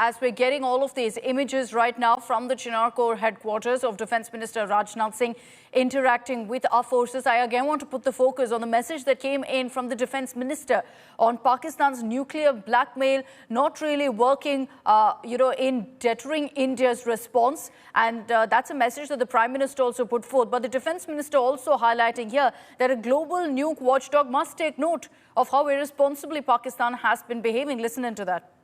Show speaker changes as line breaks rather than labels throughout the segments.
as we're getting all of these images right now from the Chinar Corps headquarters of Defence Minister Rajnath Singh interacting with our forces, I again want to put the focus on the message that came in from the Defence Minister on Pakistan's nuclear blackmail not really working, in deterring India's response. And that's a message that the Prime Minister also put forth. But the Defence Minister also highlighting here that a global nuke watchdog must take note of how irresponsibly Pakistan has been behaving. Listen into that.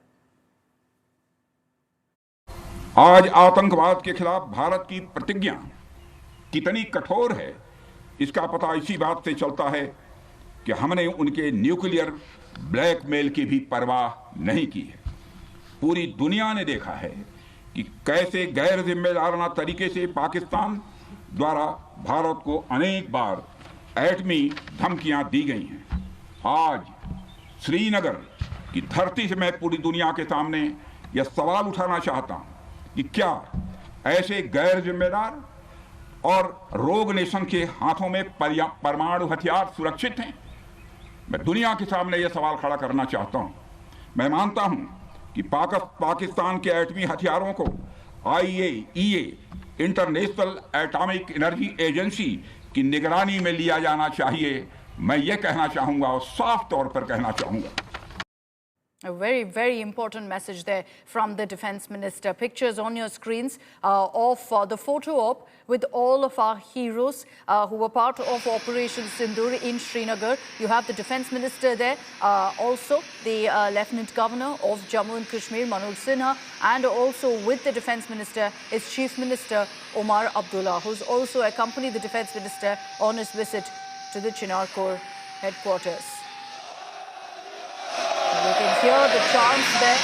आज आतंकवाद के खिलाफ भारत की प्रतिज्ञा कितनी कठोर है, इसका पता इसी बात से चलता है कि हमने उनके न्यूक्लियर ब्लैकमेल की भी परवाह नहीं की है। पूरी दुनिया ने देखा है कि कैसे गैर जिम्मेदाराना तरीके से पाकिस्तान द्वारा भारत को अनेक बार एटमी धमकियां दी गई हैं। आज श्रीनगर की धरती से मैं पूरी दुनिया के सामने यह सवाल उठाना चाहता हूं कि क्या ऐसे गैर जिम्मेदार और रोग नेशन के हाथों में परमाणु हथियार सुरक्षित हैं? मैं दुनिया के सामने यह सवाल खड़ा करना चाहता हूं। मैं मानता हूं कि पाकिस्तान के एटमी हथियारों को IAEA international atomic energy agency की निगरानी में लिया जाना चाहिए। मैं ये कहना चाहूंगा और साफ तौर पर कहना चाहूंगा।
A very, very important message there from the Defence Minister. Pictures on your screens of the photo op with all of our heroes who were part of Operation Sindoor in Srinagar. You have the Defence Minister there, also the Lieutenant Governor of Jammu and Kashmir, Manoj Sinha, and also with the Defence Minister is Chief Minister Omar Abdullah, who's also accompanied the Defence Minister on his visit to the Chinar Corps headquarters. You can hear the chants there.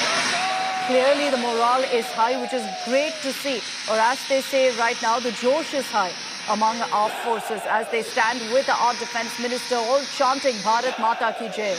Clearly the morale is high, which is great to see. Or as they say right now, the Josh is high among our forces as they stand with our Defence Minister, all chanting Bharat Mata Ki Jai.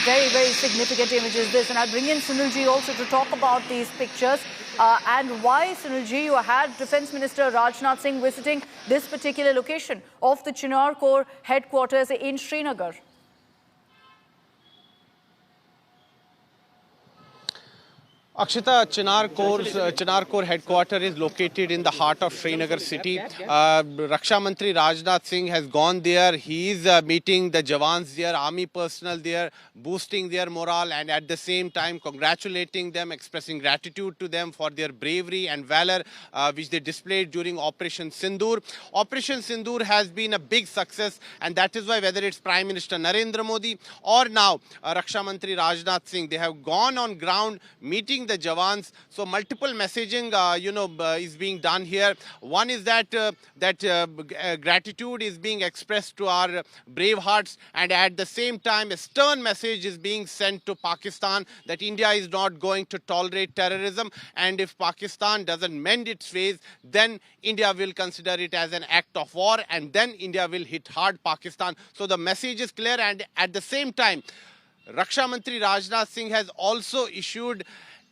Very, very significant images this. And I'll bring in Sunilji also to talk about these pictures. And why, Sunilji, you had Defence Minister Rajnath Singh visiting this particular location of the Chinar Corps headquarters in Srinagar?
Akshita, Chinar Corps headquarters is located in the heart of Srinagar city. Raksha Mantri Rajnath Singh has gone there. He is meeting the Jawans there, army personnel there, boosting their morale and at the same time congratulating them, expressing gratitude to them for their bravery and valor which they displayed during Operation Sindoor. Operation Sindoor has been a big success, and that is why whether it's Prime Minister Narendra Modi or now Raksha Mantri Rajnath Singh, they have gone on ground meeting the Jawans. So multiple messaging is being done here. One is that gratitude is being expressed to our brave hearts, and at the same time a stern message is being sent to Pakistan that India is not going to tolerate terrorism, and if Pakistan doesn't mend its ways, then India will consider it as an act of war, and then India will hit hard Pakistan. So the message is clear, and at the same time Raksha Mantri Rajnath Singh has also issued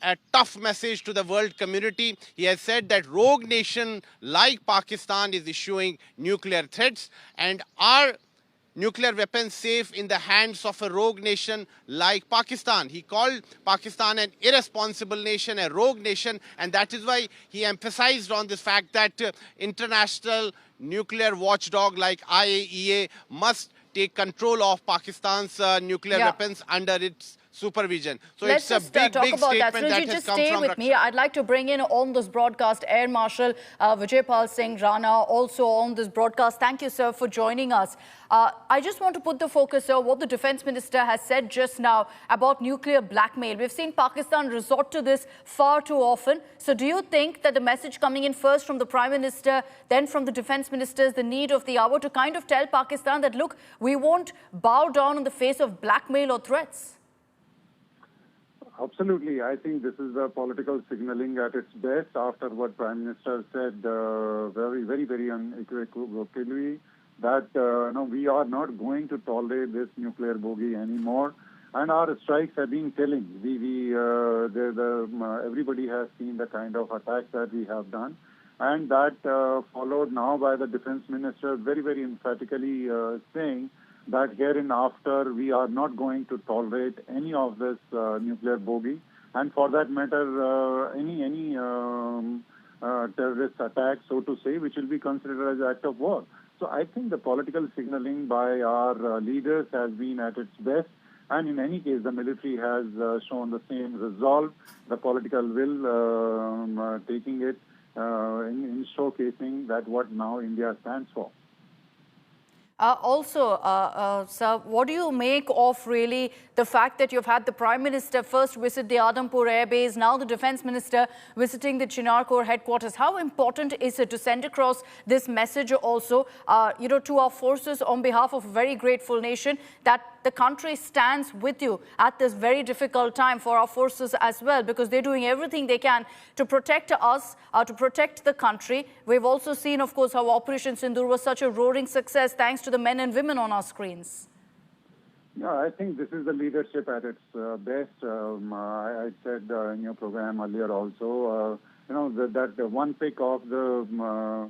a tough message to the world community. He has said that rogue nation like Pakistan is issuing nuclear threats, and are nuclear weapons safe in the hands of a rogue nation like Pakistan? He called Pakistan an irresponsible nation, a rogue nation, and that is why he emphasized on this fact that international nuclear watchdog like IAEA must take control of Pakistan's nuclear weapons under its supervision. So
let's
it's a big statement that has come from
with me. I'd like to bring in on this broadcast Air Marshal Vijaypal Singh Rana, also on this broadcast. Thank you, sir, for joining us. I just want to put the focus, sir, what the Defence Minister has said just now about nuclear blackmail. We've seen Pakistan resort to this far too often. So do you think that the message coming in first from the Prime Minister, then from the Defence Minister, is the need of the hour to kind of tell Pakistan that, look, we won't bow down in the face of blackmail or threats?
Absolutely. I think this is the political signaling at its best after what Prime Minister said very unequivocally that we are not going to tolerate this nuclear bogey anymore. And our strikes have been telling. Everybody has seen the kind of attacks that we have done. and that followed now by the defense minister very, very emphatically saying that hereinafter we are not going to tolerate any of this nuclear bogey, and for that matter, any terrorist attack, so to say, which will be considered as an act of war. So I think the political signaling by our leaders has been at its best. And in any case, the military has shown the same resolve, the political will, taking it in showcasing that what now India stands for.
Sir, what do you make of really the fact that you've had the Prime Minister first visit the Adampur Air Base, now the Defence Minister visiting the Chinar Corps headquarters? How important is it to send across this message also, to our forces on behalf of a very grateful nation that the country stands with you at this very difficult time for our forces as well, because they're doing everything they can to protect us, to protect the country. We've also seen, of course, how Operation Sindoor was such a roaring success thanks to the men and women on our screens.
Yeah, I think this is the leadership at its best. I said in your program earlier also, that one pick of the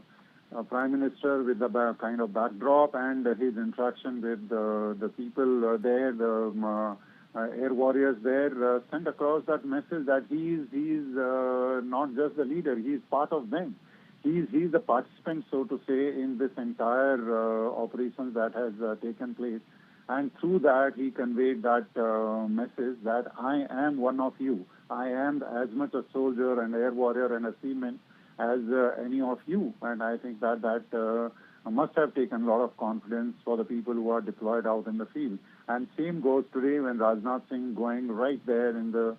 Prime Minister with the kind of backdrop and his interaction with the people there, the air warriors there, sent across that message that he's not just the leader, he's part of them. He's the participant, so to say, in this entire operation that has taken place. And through that, he conveyed that message that I am one of you. I am as much a soldier, an air warrior, and a seaman as any of you. And I think that must have taken a lot of confidence for the people who are deployed out in the field. And same goes today when Rajnath Singh going right there in the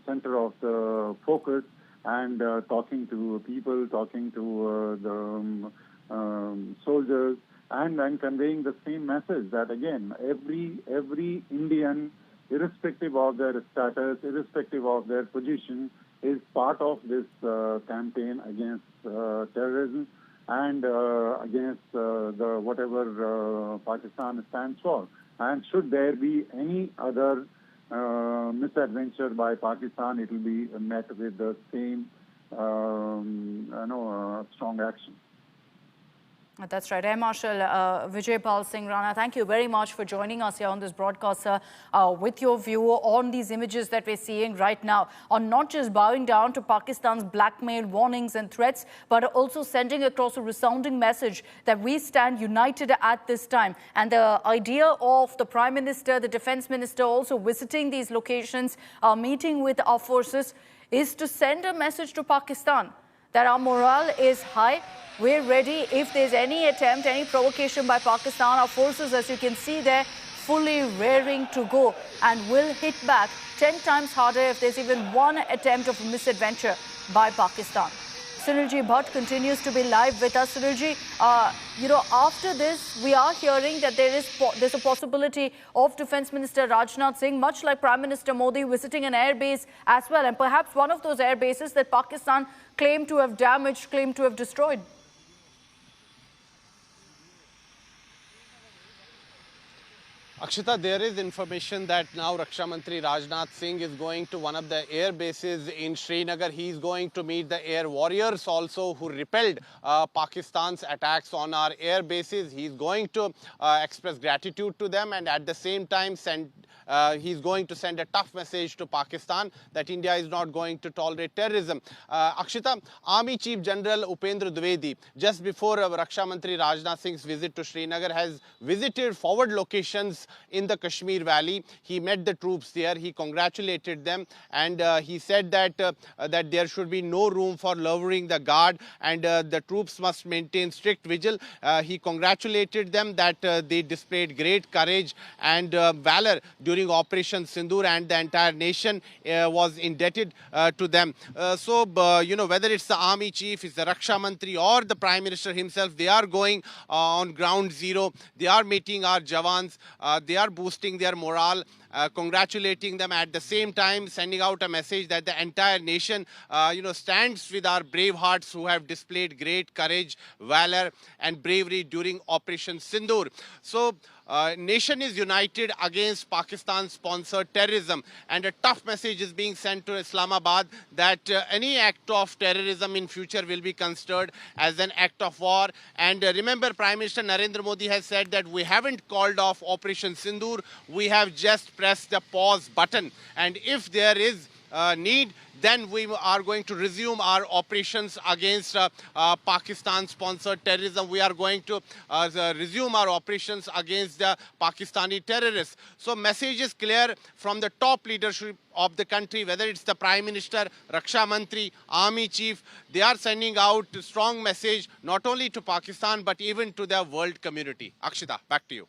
center of the focus and talking to people, talking to the soldiers, and conveying the same message that again every Indian, irrespective of their status, irrespective of their position, is part of this campaign against terrorism and against the whatever Pakistan stands for. And should there be any other misadventure by Pakistan, it will be met with the same strong action.
That's right. Air Marshal Vijay Pal Singh Rana, thank you very much for joining us here on this broadcast, sir, with your view on these images that we're seeing right now, on not just bowing down to Pakistan's blackmail, warnings and threats, but also sending across a resounding message that we stand united at this time. And the idea of the Prime Minister, the Defence Minister also visiting these locations, meeting with our forces, is to send a message to Pakistan that our morale is high. We're ready if there's any attempt, any provocation by Pakistan. Our forces, as you can see there, fully raring to go and will hit back 10 times harder if there's even one attempt of a misadventure by Pakistan. Sunilji Bhatt continues to be live with us. Sunilji, after this, we are hearing that there's a possibility of Defence Minister Rajnath Singh, much like Prime Minister Modi, visiting an air base as well, and perhaps one of those air bases that Pakistan claimed to have damaged, claimed to have destroyed.
Akshita, there is information that now Raksha Mantri Rajnath Singh is going to one of the air bases in Srinagar. He is going to meet the air warriors also who repelled Pakistan's attacks on our air bases. He is going to express gratitude to them, and at the same time he's going to send a tough message to Pakistan that India is not going to tolerate terrorism. Akshita, Army Chief General Upendra Dwivedi, just before Raksha Mantri Rajnath Singh's visit to Srinagar, has visited forward locations in the Kashmir Valley. He met the troops there. He congratulated them, and he said that that there should be no room for lowering the guard, and the troops must maintain strict vigil. He congratulated them that they displayed great courage and valor during Operation Sindoor, and the entire nation was indebted to them. Whether it's the army chief, it's the Raksha Mantri or the Prime Minister himself, they are going on ground zero. They are meeting our Jawans. They are boosting their morale. congratulating them, at the same time sending out a message that the entire nation, stands with our brave hearts who have displayed great courage, valor, and bravery during Operation Sindoor. So, nation is united against Pakistan-sponsored terrorism, and a tough message is being sent to Islamabad that any act of terrorism in future will be considered as an act of war. And remember, Prime Minister Narendra Modi has said that we haven't called off Operation Sindoor, we have just pressed the pause button, and if there is need, then we are going to resume our operations against Pakistan-sponsored terrorism. We are going to resume our operations against the Pakistani terrorists. So message is clear from the top leadership of the country, whether it's the Prime Minister, Raksha Mantri, Army Chief. They are sending out a strong message not only to Pakistan but even to the world community. Akshita, back to you.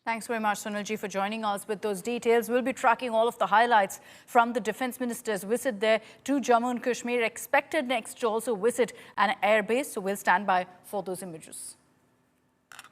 Thanks very much, Sunilji, for joining us with those details. We'll be tracking all of the highlights from the Defence Minister's visit there to Jammu and Kashmir, expected next to also visit an airbase. So we'll stand by for those images.